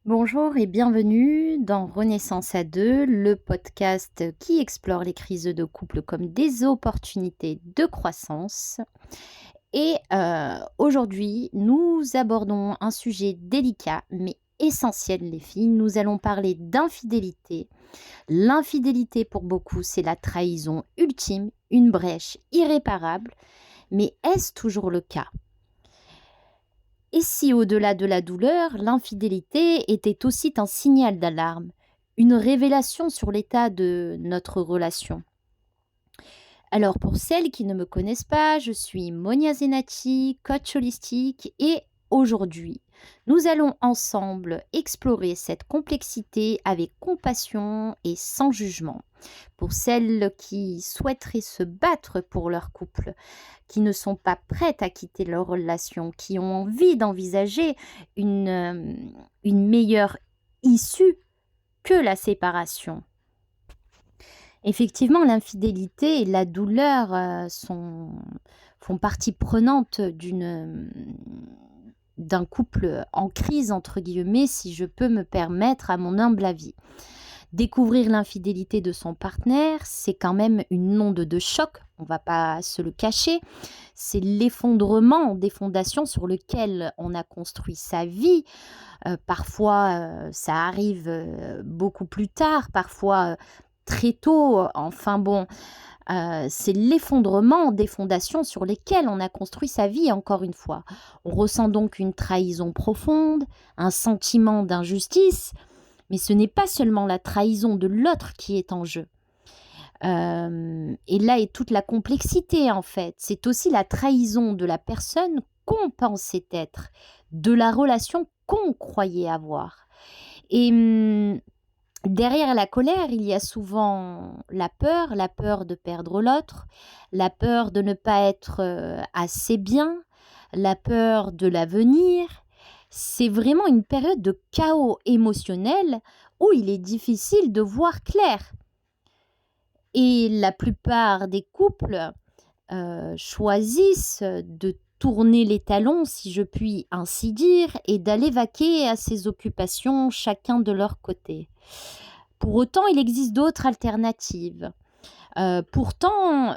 Bonjour et bienvenue dans Renaissance à deux, le podcast qui explore les crises de couple comme des opportunités de croissance. Et aujourd'hui, nous abordons un sujet délicat mais essentiel, les filles. Nous allons parler d'infidélité. L'infidélité, pour beaucoup, c'est la trahison ultime, une brèche irréparable. Mais est-ce toujours le cas? Et si au-delà de la douleur, l'infidélité était aussi un signal d'alarme, une révélation sur l'état de notre relation? Alors pour celles qui ne me connaissent pas, je suis Monia Zenati, coach holistique et aujourd'hui, nous allons ensemble explorer cette complexité avec compassion et sans jugement. Pour celles qui souhaiteraient se battre pour leur couple, qui ne sont pas prêtes à quitter leur relation, qui ont envie d'envisager une meilleure issue que la séparation. Effectivement, l'infidélité et la douleur font partie prenante d'un couple en crise, entre guillemets, si je peux me permettre, à mon humble avis. Découvrir l'infidélité de son partenaire, c'est quand même une onde de choc, on va pas se le cacher. C'est l'effondrement des fondations sur lesquelles on a construit sa vie. Parfois, ça arrive beaucoup plus tard, parfois très tôt. Enfin bon, c'est l'effondrement des fondations sur lesquelles on a construit sa vie, encore une fois. On ressent donc une trahison profonde, un sentiment d'injustice, mais ce n'est pas seulement la trahison de l'autre qui est en jeu. Et là est toute la complexité, en fait. C'est aussi la trahison de la personne qu'on pensait être, de la relation qu'on croyait avoir. Et derrière la colère, il y a souvent la peur de perdre l'autre, la peur de ne pas être assez bien, la peur de l'avenir. C'est vraiment une période de chaos émotionnel où il est difficile de voir clair. Et la plupart des couples choisissent de tourner les talons, si je puis ainsi dire, et d'aller vaquer à ces occupations chacun de leur côté. Pour autant, il existe d'autres alternatives. Pourtant,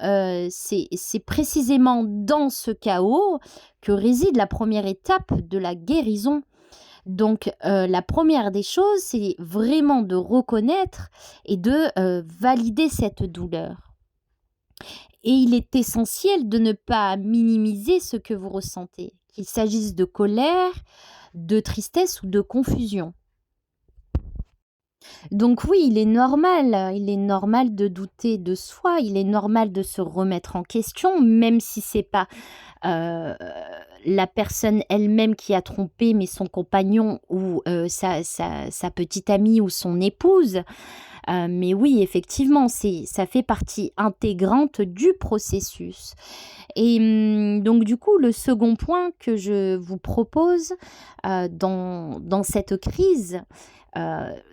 c'est précisément dans ce chaos que réside la première étape de la guérison. Donc, la première des choses, c'est vraiment de reconnaître et de valider cette douleur. Et il est essentiel de ne pas minimiser ce que vous ressentez, qu'il s'agisse de colère, de tristesse ou de confusion. Donc oui, il est normal de douter de soi, il est normal de se remettre en question, même si c'est pas euh, la personne elle-même qui a trompé, mais son compagnon ou sa petite amie ou son épouse. Mais oui, effectivement, ça fait partie intégrante du processus. Et donc du coup, le second point que je vous propose dans cette crise,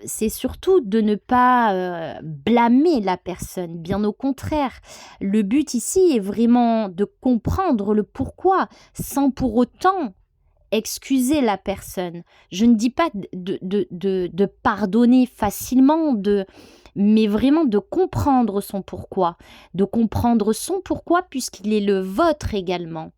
c'est surtout de ne pas blâmer la personne. Bien au contraire, le but ici est vraiment de comprendre le pourquoi sans pour autant excuser la personne. Je ne dis pas de pardonner facilement, mais vraiment de comprendre son pourquoi. De comprendre son pourquoi puisqu'il est le vôtre également.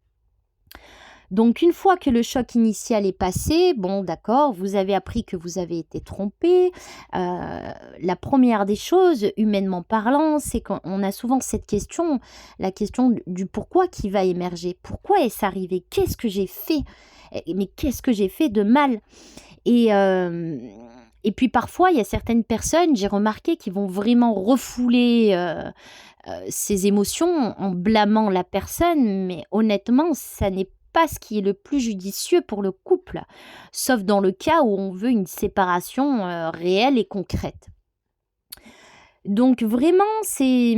Donc une fois que le choc initial est passé, bon d'accord, vous avez appris que vous avez été trompé. La première des choses, humainement parlant, c'est qu'on a souvent cette question, la question du pourquoi qui va émerger. Pourquoi est-ce arrivé? Qu'est-ce que j'ai fait? Mais qu'est-ce que j'ai fait de mal? Et puis parfois, il y a certaines personnes, j'ai remarqué, qui vont vraiment refouler ces émotions en blâmant la personne, mais honnêtement, ça n'est pas ce qui est le plus judicieux pour le couple, sauf dans le cas où on veut une séparation réelle et concrète. Donc vraiment, c'est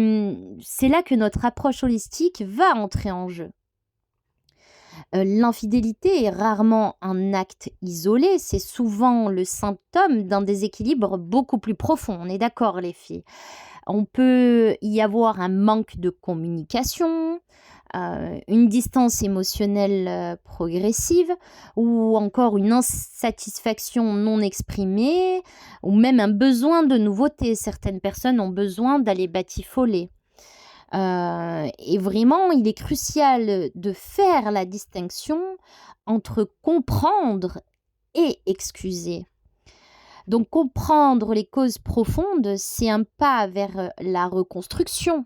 là que notre approche holistique va entrer en jeu. L'infidélité est rarement un acte isolé, c'est souvent le symptôme d'un déséquilibre beaucoup plus profond. On est d'accord, les filles? On peut y avoir un manque de communication, une distance émotionnelle progressive, ou encore une insatisfaction non exprimée, ou même un besoin de nouveauté. Certaines personnes ont besoin d'aller batifoler. Et vraiment, il est crucial de faire la distinction entre comprendre et excuser. Donc comprendre les causes profondes, c'est un pas vers la reconstruction.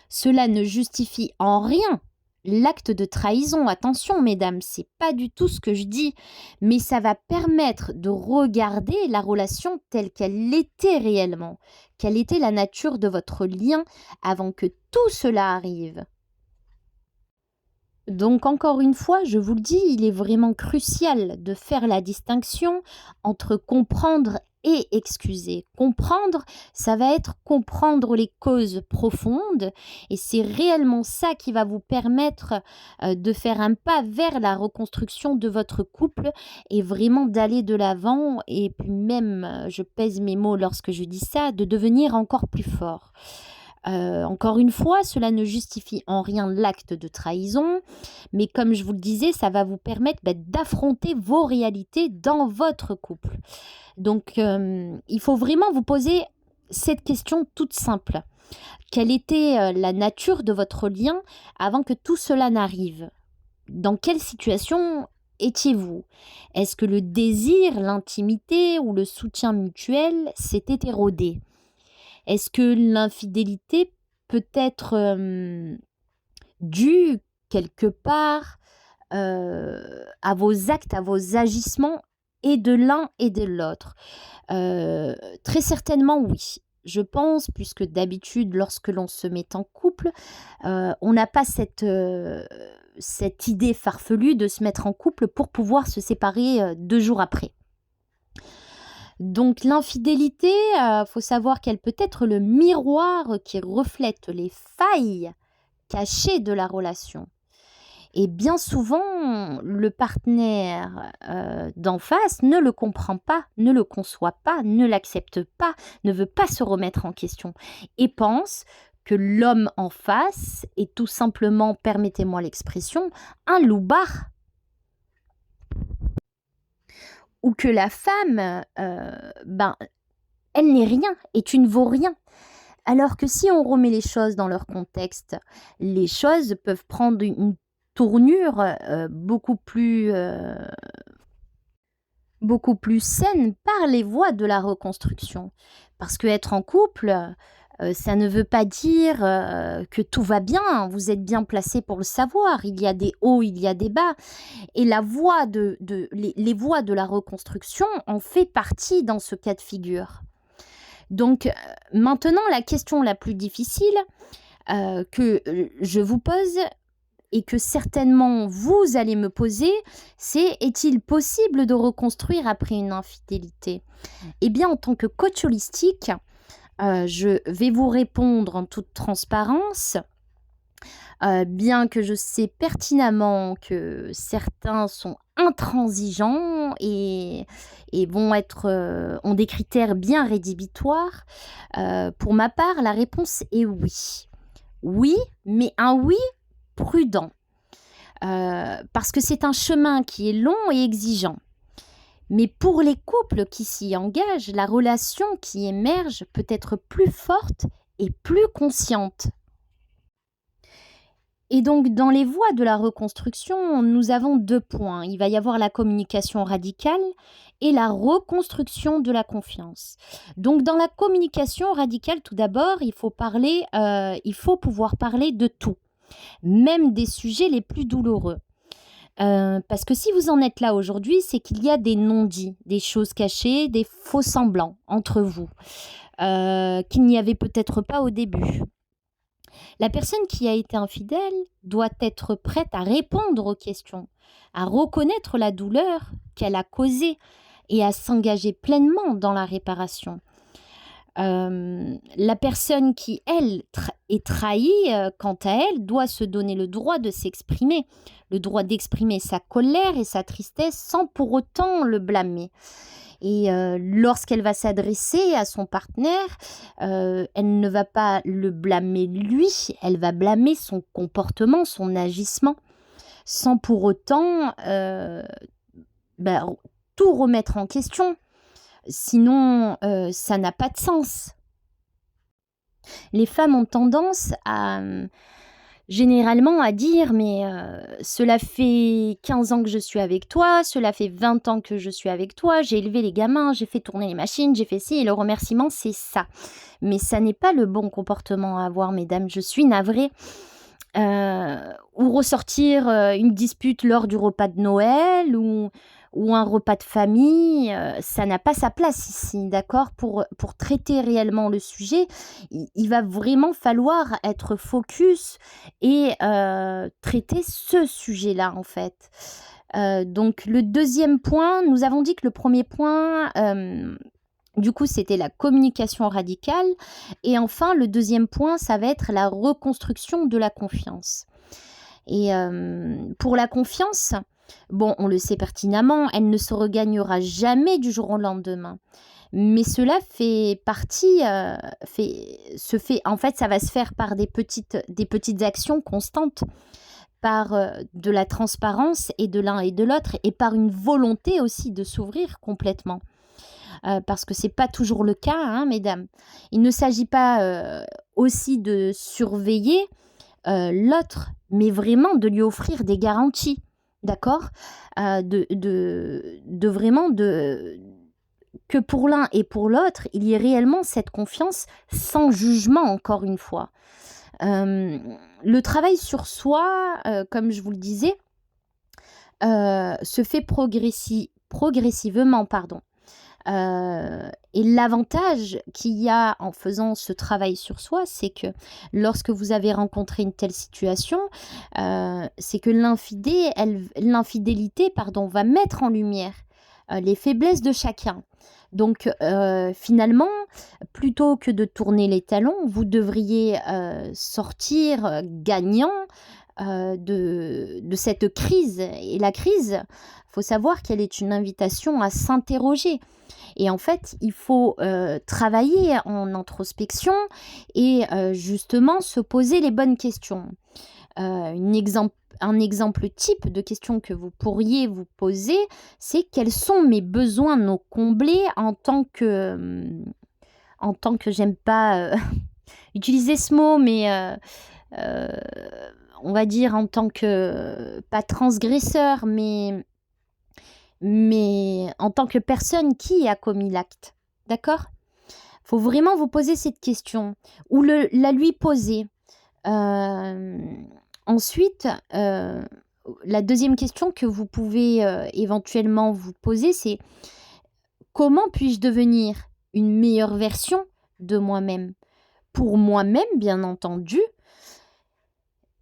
Cela ne justifie en rien l'acte de trahison. Attention, mesdames, c'est pas du tout ce que je dis, mais ça va permettre de regarder la relation telle qu'elle était réellement, quelle était la nature de votre lien avant que tout cela arrive. Donc encore une fois, je vous le dis, il est vraiment crucial de faire la distinction entre comprendre et excuser. Comprendre, ça va être comprendre les causes profondes, et c'est réellement ça qui va vous permettre de faire un pas vers la reconstruction de votre couple et vraiment d'aller de l'avant, et puis même, je pèse mes mots lorsque je dis ça, de devenir encore plus fort. Encore une fois, cela ne justifie en rien l'acte de trahison, mais comme je vous le disais, ça va vous permettre d'affronter vos réalités dans votre couple. Donc, il faut vraiment vous poser cette question toute simple. Quelle était la nature de votre lien avant que tout cela n'arrive? Dans quelle situation étiez-vous? Est-ce que le désir, l'intimité ou le soutien mutuel s'était érodé? Est-ce que l'infidélité peut être due quelque part à vos actes, à vos agissements, et de l'un et de l'autre? Très certainement oui. Je pense, puisque d'habitude, lorsque l'on se met en couple, on n'a pas cette idée farfelue de se mettre en couple pour pouvoir se séparer 2 jours après. Donc l'infidélité, faut savoir qu'elle peut être le miroir qui reflète les failles cachées de la relation. Et bien souvent, le partenaire d'en face ne le comprend pas, ne le conçoit pas, ne l'accepte pas, ne veut pas se remettre en question et pense que l'homme en face est tout simplement, permettez-moi l'expression, un loupard. Ou que la femme, elle n'est rien et tu ne vaux rien. Alors que si on remet les choses dans leur contexte, les choses peuvent prendre une tournure beaucoup plus saine par les voies de la reconstruction. Parce qu'être en couple, ça ne veut pas dire que tout va bien. Vous êtes bien placé pour le savoir. Il y a des hauts, il y a des bas. Et la voie les voies de la reconstruction en fait partie dans ce cas de figure. Donc maintenant, la question la plus difficile que je vous pose et que certainement vous allez me poser, c'est: est-il possible de reconstruire après une infidélité? Eh bien, en tant que coach holistique, je vais vous répondre en toute transparence, bien que je sais pertinemment que certains sont intransigeants et ont des critères bien rédhibitoires. Pour ma part, la réponse est oui. Oui, mais un oui prudent, parce que c'est un chemin qui est long et exigeant. Mais pour les couples qui s'y engagent, la relation qui émerge peut être plus forte et plus consciente. Et donc, dans les voies de la reconstruction, nous avons 2 points. Il va y avoir la communication radicale et la reconstruction de la confiance. Donc, dans la communication radicale, tout d'abord, il faut pouvoir parler de tout, même des sujets les plus douloureux. Parce que si vous en êtes là aujourd'hui, c'est qu'il y a des non-dits, des choses cachées, des faux semblants entre vous, qu'il n'y avait peut-être pas au début. La personne qui a été infidèle doit être prête à répondre aux questions, à reconnaître la douleur qu'elle a causée et à s'engager pleinement dans la réparation. La personne qui, elle, est trahie, quant à elle, doit se donner le droit de s'exprimer, le droit d'exprimer sa colère et sa tristesse sans pour autant le blâmer. Et lorsqu'elle va s'adresser à son partenaire, elle ne va pas le blâmer lui, elle va blâmer son comportement, son agissement, sans pour autant bah, tout remettre en question. Sinon, ça n'a pas de sens. Les femmes ont tendance à généralement à dire: «Mais cela fait 15 ans que je suis avec toi, cela fait 20 ans que je suis avec toi, j'ai élevé les gamins, j'ai fait tourner les machines, j'ai fait ci et le remerciement, c'est ça». Mais ça n'est pas le bon comportement à avoir, mesdames, je suis navrée. Ou ressortir, une dispute lors du repas de Noël ou un repas de famille, ça n'a pas sa place ici, d'accord? Pour traiter réellement le sujet, il va vraiment falloir être focus et traiter ce sujet-là, en fait. Donc le deuxième point, nous avons dit que le premier point, du coup, c'était la communication radicale et enfin, le deuxième point, ça va être la reconstruction de la confiance. Et pour la confiance, bon, on le sait pertinemment, elle ne se regagnera jamais du jour au lendemain. Mais cela fait partie, en fait, ça va se faire par des petites actions constantes, par de la transparence et de l'un et de l'autre, et par une volonté aussi de s'ouvrir complètement. Parce que c'est pas toujours le cas, hein, mesdames. Il ne s'agit pas aussi de surveiller l'autre, mais vraiment de lui offrir des garanties, d'accord? De vraiment que pour l'un et pour l'autre, il y ait réellement cette confiance sans jugement, encore une fois. Le travail sur soi, comme je vous le disais, se fait progressivement, pardon. Et l'avantage qu'il y a en faisant ce travail sur soi, c'est que lorsque vous avez rencontré une telle situation, c'est que l'infidélité, pardon, va mettre en lumière les faiblesses de chacun. Donc finalement, plutôt que de tourner les talons, vous devriez sortir gagnant de cette crise. Et la crise, il faut savoir qu'elle est une invitation à s'interroger. Et en fait, il faut travailler en introspection et justement se poser les bonnes questions. Un exemple type de question que vous pourriez vous poser, c'est: quels sont mes besoins non comblés en tant que j'aime pas utiliser ce mot, mais euh, on va dire en tant que, pas transgresseur, mais en tant que personne qui a commis l'acte, d'accord? Faut vraiment vous poser cette question ou la lui poser. Ensuite, la deuxième question que vous pouvez éventuellement vous poser, c'est: comment puis-je devenir une meilleure version de moi-même? Pour moi-même, bien entendu,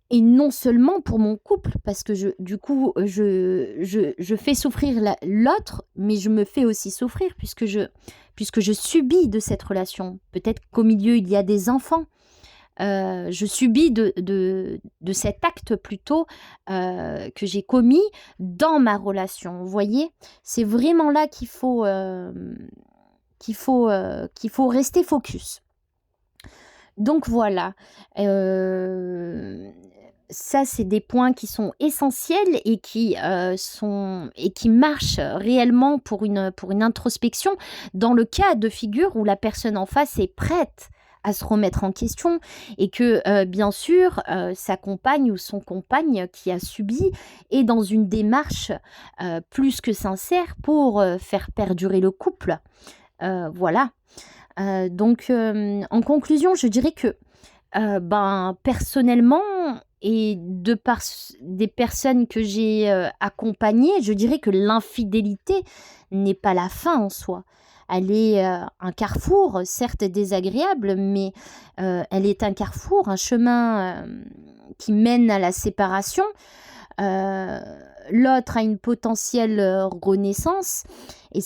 et non seulement pour mon couple, parce que du coup, je fais souffrir l'autre, mais je me fais aussi souffrir puisque je subis de cette relation. Peut-être qu'au milieu, il y a des enfants. Je subis de cet acte plutôt que j'ai commis dans ma relation. Vous voyez, c'est vraiment là qu'il faut rester focus. Donc voilà, ça c'est des points qui sont essentiels et qui marchent réellement pour une introspection dans le cas de figure où la personne en face est prête à se remettre en question et que bien sûr sa compagne ou son compagne qui a subi est dans une démarche plus que sincère pour faire perdurer le couple. Voilà. Donc, en conclusion, je dirais que, personnellement et de par des personnes que j'ai accompagnées, je dirais que l'infidélité n'est pas la fin en soi. Elle est un carrefour, certes désagréable, mais elle est un carrefour, un chemin qui mène à la séparation. L'autre a une potentielle renaissance et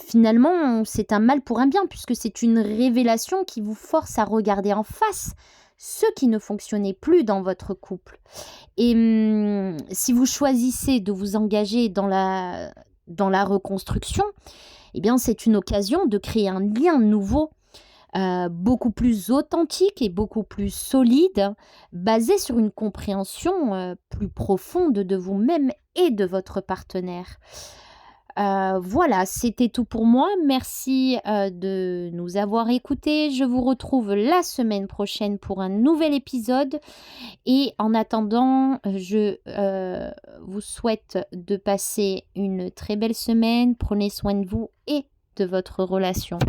finalement, c'est un mal pour un bien, puisque c'est une révélation qui vous force à regarder en face ce qui ne fonctionnait plus dans votre couple. Et si vous choisissez de vous engager dans la reconstruction, eh bien, c'est une occasion de créer un lien nouveau, beaucoup plus authentique et beaucoup plus solide, basé sur une compréhension, plus profonde de vous-même et de votre partenaire. Voilà, c'était tout pour moi. Merci, de nous avoir écoutés. Je vous retrouve la semaine prochaine pour un nouvel épisode et en attendant, je, vous souhaite de passer une très belle semaine. Prenez soin de vous et de votre relation.